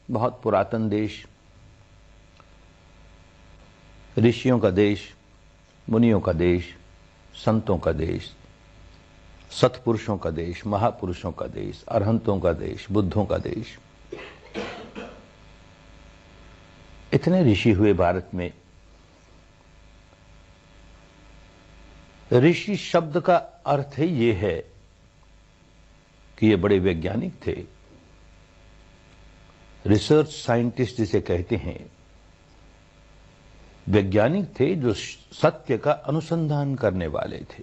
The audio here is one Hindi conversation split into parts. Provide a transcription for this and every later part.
बहुत पुरातन देश, ऋषियों का देश, मुनियों का देश, संतों का देश, सत्पुरुषों का देश, महापुरुषों का देश, अरहंतों का देश, बुद्धों का देश। इतने ऋषि हुए भारत में। ऋषि शब्द का अर्थ ही ये है कि ये बड़े वैज्ञानिक थे, रिसर्च साइंटिस्ट जिसे कहते हैं, वैज्ञानिक थे जो सत्य का अनुसंधान करने वाले थे।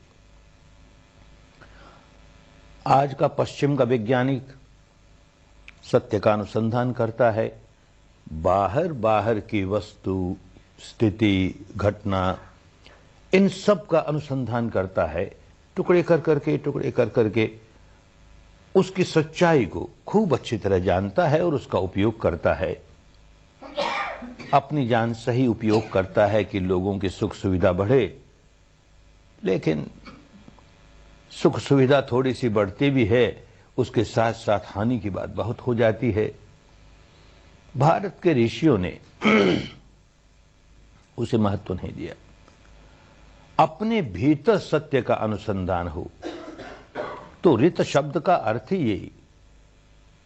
आज का पश्चिम का वैज्ञानिक सत्य का अनुसंधान करता है, बाहर की वस्तु, स्थिति, घटना, इन सब का अनुसंधान करता है, टुकड़े कर करके उसकी सच्चाई को खूब अच्छी तरह जानता है और उसका उपयोग करता है। अपनी जान सही उपयोग करता है कि लोगों की सुख सुविधा बढ़े, लेकिन सुख सुविधा थोड़ी सी बढ़ती भी है, उसके साथ साथ हानि की बात बहुत हो जाती है। भारत के ऋषियों ने उसे महत्व नहीं दिया। अपने भीतर सत्य का अनुसंधान हो, तो ऋत शब्द का अर्थ ही यही,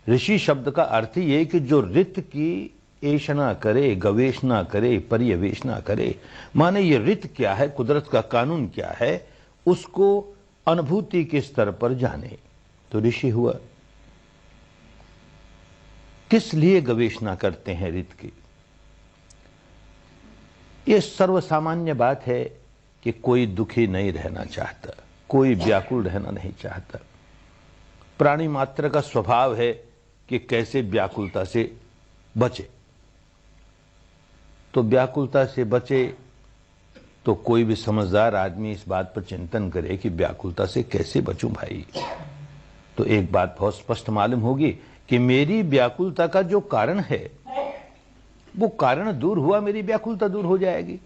ऋषि शब्द का अर्थ ही यही कि जो ऋत की ऐषणा करे, गवेषणा करे, पर्यवेक्षणा करे। माने ये ऋत क्या है, कुदरत का कानून क्या है, उसको अनुभूति के स्तर पर जाने, तो ऋषि हुआ। किस लिए गवेषणा करते हैं ऋत की? यह सर्वसामान्य बात है कि कोई दुखी नहीं रहना चाहता, कोई व्याकुल रहना नहीं चाहता। प्राणी मात्र का स्वभाव है कि कैसे व्याकुलता से बचे। तो व्याकुलता से बचे तो कोई भी समझदार आदमी इस बात पर चिंतन करे कि व्याकुलता से कैसे बचूं भाई। तो एक बात बहुत स्पष्ट मालूम होगी कि मेरी व्याकुलता का जो कारण है, वो कारण दूर हुआ, मेरी व्याकुलता दूर हो जाएगी।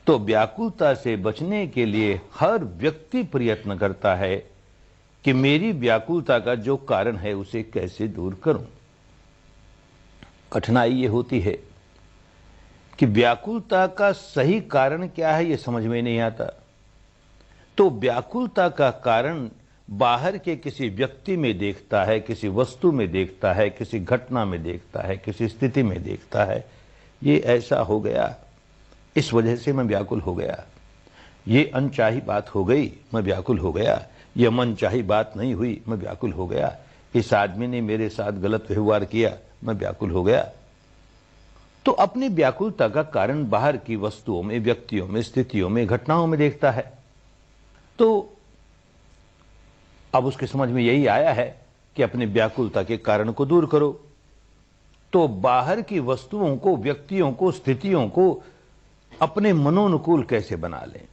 तो व्याकुलता से बचने के लिए हर व्यक्ति प्रयत्न करता है कि मेरी व्याकुलता का जो कारण है उसे कैसे दूर करूं। कठिनाई ये होती है कि व्याकुलता का सही कारण क्या है ये समझ में नहीं आता। तो व्याकुलता का कारण बाहर के किसी व्यक्ति में देखता है, किसी वस्तु में देखता है, किसी घटना में देखता है, किसी स्थिति में देखता है, ये ऐसा हो गया, इस वजह से मैं व्याकुल हो गया, ये अनचाही बात हो गई, मैं व्याकुल हो गया, ये मनचाही बात नहीं हुई, मैं व्याकुल हो गया, इस आदमी ने मेरे साथ गलत व्यवहार किया, मैं व्याकुल हो गया। तो अपनी व्याकुलता का कारण बाहर की वस्तुओं में, व्यक्तियों में, स्थितियों में, घटनाओं में देखता है। तो अब उसके समझ में यही आया है कि अपनी व्याकुलता के कारण को दूर करो। तो बाहर की वस्तुओं को, व्यक्तियों को, स्थितियों को अपने मनोनुकूल कैसे बना लें।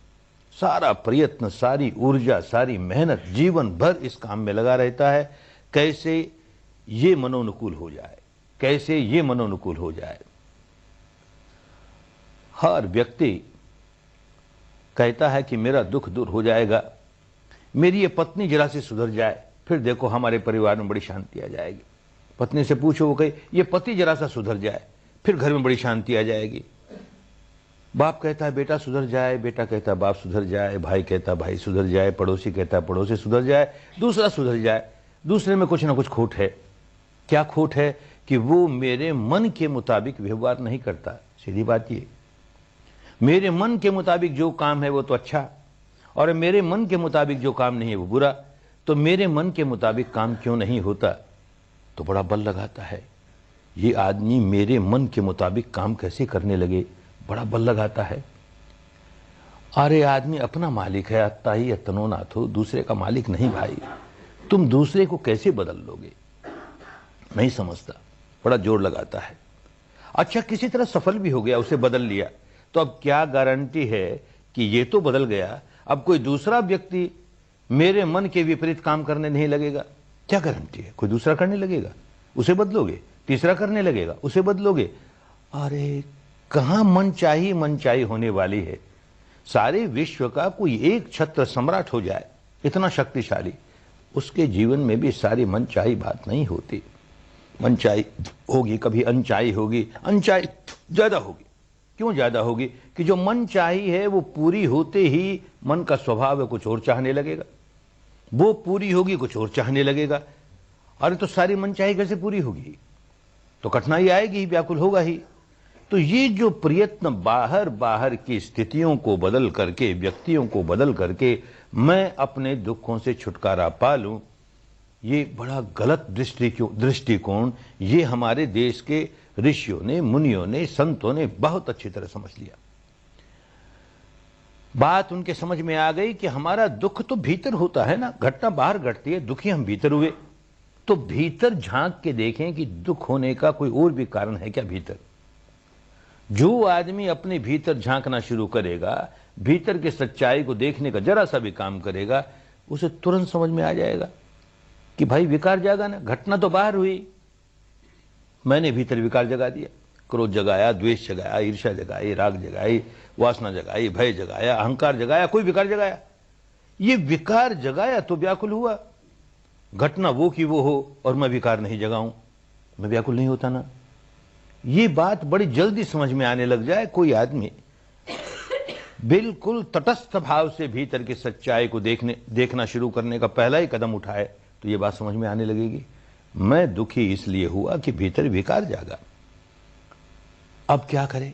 सारा प्रयत्न, सारी ऊर्जा, सारी मेहनत जीवन भर इस काम में लगा रहता है, कैसे ये मनोनुकूल हो जाए, कैसे ये मनोनुकूल हो जाए। हर व्यक्ति कहता है कि मेरा दुख दूर हो जाएगा, मेरी ये पत्नी जरा से सुधर जाए, फिर देखो हमारे परिवार में बड़ी शांति आ जाएगी। पत्नी से पूछो, वो कहे ये पति जरा सा सुधर जाए, फिर घर में बड़ी शांति आ जाएगी। बाप कहता है बेटा सुधर जाए, बेटा कहता है बाप सुधर जाए, भाई कहता है भाई सुधर जाए, पड़ोसी कहता है पड़ोसी सुधर जाए, दूसरा सुधर जाए। दूसरे में कुछ ना कुछ खोट है। क्या खोट है? कि वो मेरे मन के मुताबिक व्यवहार नहीं करता। सीधी बात ये, मेरे मन के मुताबिक जो काम है वो तो अच्छा, और मेरे मन के मुताबिक जो काम नहीं है वो बुरा। तो मेरे मन के मुताबिक काम क्यों नहीं होता, तो बड़ा बल लगाता है। ये आदमी मेरे मन के मुताबिक काम कैसे करने लगे, बड़ा बल लगाता है। अरे आदमी अपना मालिक है, अत्ता ही अतनो नाथो, दूसरे का मालिक नहीं भाई। तुम दूसरे को कैसे बदल लोगे, नहीं समझता, बड़ा जोर लगाता है। अच्छा किसी तरह सफल भी हो गया, उसे बदल लिया, तो अब क्या गारंटी है कि ये तो बदल गया, अब कोई दूसरा व्यक्ति मेरे मन के विपरीत काम करने नहीं लगेगा? क्या गारंटी है? कोई दूसरा करने लगेगा, उसे बदलोगे, तीसरा करने लगेगा, उसे बदलोगे। अरे कहां मनचाही होने वाली है। सारे विश्व का कोई एक छत्र सम्राट हो जाए, इतना शक्तिशाली, उसके जीवन में भी सारी मनचाही बात नहीं होती। मनचाही होगी, कभी अनचाही होगी। अनचाही ज्यादा होगी। क्यों ज्यादा होगी? कि जो मन चाही है वो पूरी होते ही मन का स्वभाव है कुछ और चाहने लगेगा, वो पूरी होगी कुछ और चाहने लगेगा। अरे तो सारी मन चाही कैसे पूरी होगी? तो कठिनाई आएगी ही, व्याकुल होगा ही। तो ये जो प्रयत्न बाहर बाहर की स्थितियों को बदल करके, व्यक्तियों को बदल करके मैं अपने दुखों से छुटकारा पा लूं, ये बड़ा गलत दृष्टिकोण ये हमारे देश के ऋषियों ने, मुनियों ने, संतों ने बहुत अच्छी तरह समझ लिया। बात उनके समझ में आ गई कि हमारा दुख तो भीतर होता है ना, घटना बाहर घटती है, दुखी हम भीतर हुए। तो भीतर झांक के देखें कि दुख होने का कोई और भी कारण है क्या भीतर। जो आदमी अपने भीतर झांकना शुरू करेगा, भीतर की सच्चाई को देखने का जरा सा भी काम करेगा, उसे तुरंत समझ में आ जाएगा कि भाई विकार जागा ना, घटना तो बाहर हुई, मैंने भीतर विकार जगा दिया। क्रोध जगाया, द्वेष जगाया, ईर्ष्या जगाई, राग जगाई, वासना जगाई, भय जगाया, अहंकार जगाया, कोई विकार जगाया। ये विकार जगाया तो व्याकुल हुआ। घटना वो की वो हो और मैं विकार नहीं जगाऊं, मैं व्याकुल नहीं होता ना। ये बात बड़ी जल्दी समझ में आने लग जाए, कोई आदमी बिल्कुल तटस्थ भाव से भीतर की सच्चाई को देखना शुरू करने का पहला ही कदम उठाए तो ये बात समझ में आने लगेगी, मैं दुखी इसलिए हुआ कि भीतर विकार जागा। अब क्या करें?